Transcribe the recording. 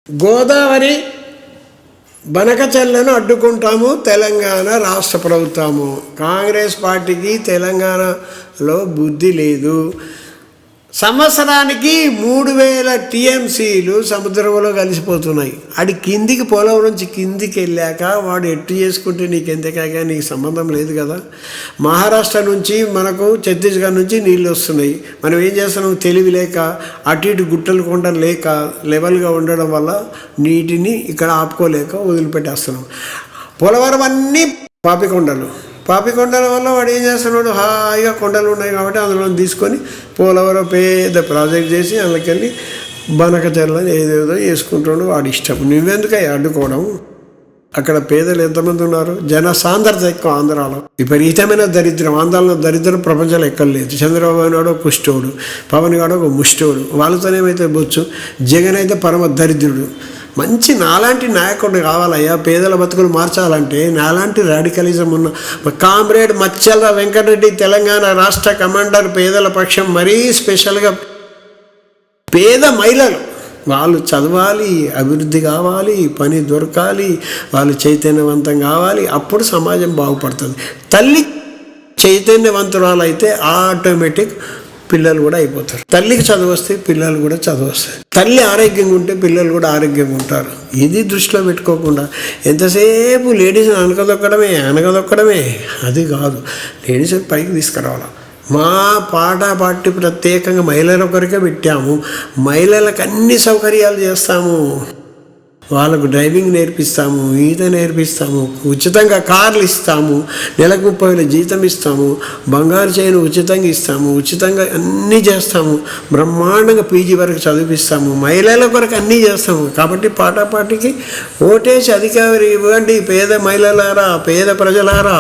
గోదావరి బనకచెర్లను అడ్డుకుంటాము తెలంగాణ రాష్ట్ర ప్రభుత్వము. కాంగ్రెస్ పార్టీకి తెలంగాణలో బుద్ధి లేదు. సంవత్సరానికి 3000 టీఎంసీలు సముద్రంలో కలిసిపోతున్నాయి. అది కిందికి పోలవరం నుంచి కిందికి వెళ్ళాక వాడు ఎట్టు చేసుకుంటే నీకెంతకాక నీకు సంబంధం లేదు కదా. మహారాష్ట్ర నుంచి మనకు ఛత్తీస్గఢ్ నుంచి నీళ్ళు వస్తున్నాయి. మనం ఏం చేస్తున్నాం, తెలివి లేక అటు ఇటు గుట్టలు కొండలు లేక లెవెల్గా ఉండడం వల్ల నీటిని ఇక్కడ ఆపుకోలేక వదిలిపెట్టేస్తున్నాం. పోలవరం అన్నీ పాపికొండల వల్ల వాడు ఏం చేస్తున్నాడు, హాయిగా కొండలు ఉన్నాయి కాబట్టి అందులో తీసుకొని పోలవరం పెద్ద ప్రాజెక్ట్ చేసి అందుకెళ్ళి బనకచెర్లని ఏదేదో వేసుకుంటాడు వాడి ఇష్టం. నువ్వెందుకై అడ్డుకోవడం? అక్కడ పేదలు ఎంతమంది ఉన్నారు, జన సాంద్రత ఎక్కువ. ఆంధ్రాలో విపరీతమైన దరిద్రం, ఆంధ్రాలో దరిద్రం ప్రపంచంలో ఎక్కడలేదు. చంద్రబాబు నాయుడు కుష్టోడు, పవన్ గారు ఒక ముష్టోడు, వాళ్ళతోనేమైతే బొచ్చు. జగన్ అయితే పరమ దరిద్రుడు. మంచి నాలాంటి నాయకుడు కావాలయ్యా. పేదల బతుకులు మార్చాలంటే నాలాంటి రాడికలిజం ఉన్న కామ్రేడ్ మచ్చల వెంకటరెడ్డి తెలంగాణ రాష్ట్ర కమాండర్, పేదల పక్షం. మరీ స్పెషల్గా పేద మహిళలు వాళ్ళు చదవాలి, అభివృద్ధి కావాలి, పని దొరకాలి, వాళ్ళు చైతన్యవంతం కావాలి. అప్పుడు సమాజం బాగుపడుతుంది. తల్లి చైతన్యవంతురాలు అయితే ఆటోమేటిక్ పిల్లలు కూడా అయిపోతారు. తల్లికి చదువు వస్తే పిల్లలు కూడా చదువు వస్తాయి. తల్లి ఆరోగ్యంగా ఉంటే పిల్లలు కూడా ఆరోగ్యంగా ఉంటారు. ఇది దృష్టిలో పెట్టుకోకుండా ఎంతసేపు లేడీస్ని అనగదొక్కడమే అది కాదు. లేడీస్ని పైకి తీసుకురావాలి. మా పార్టీ ప్రత్యేకంగా మహిళల కొరకే పెట్టాము. మహిళలకు అన్ని సౌకర్యాలు చేస్తాము. వాళ్ళకు డ్రైవింగ్ నేర్పిస్తాము, ఈత నేర్పిస్తాము, ఉచితంగా కార్లు ఇస్తాము, నెలకు 30,000 జీతం ఇస్తాము, బంగారు చైన్ ఉచితంగా ఇస్తాము, ఉచితంగా అన్నీ చేస్తాము, బ్రహ్మాండంగా పీజీ వరకు చదివిస్తాము, మహిళల కొరకు అన్నీ చేస్తాము. కాబట్టి పార్టీకి ఓటేసి అధికారం ఇవ్వండి పేద మహిళలారా, పేద ప్రజలారా.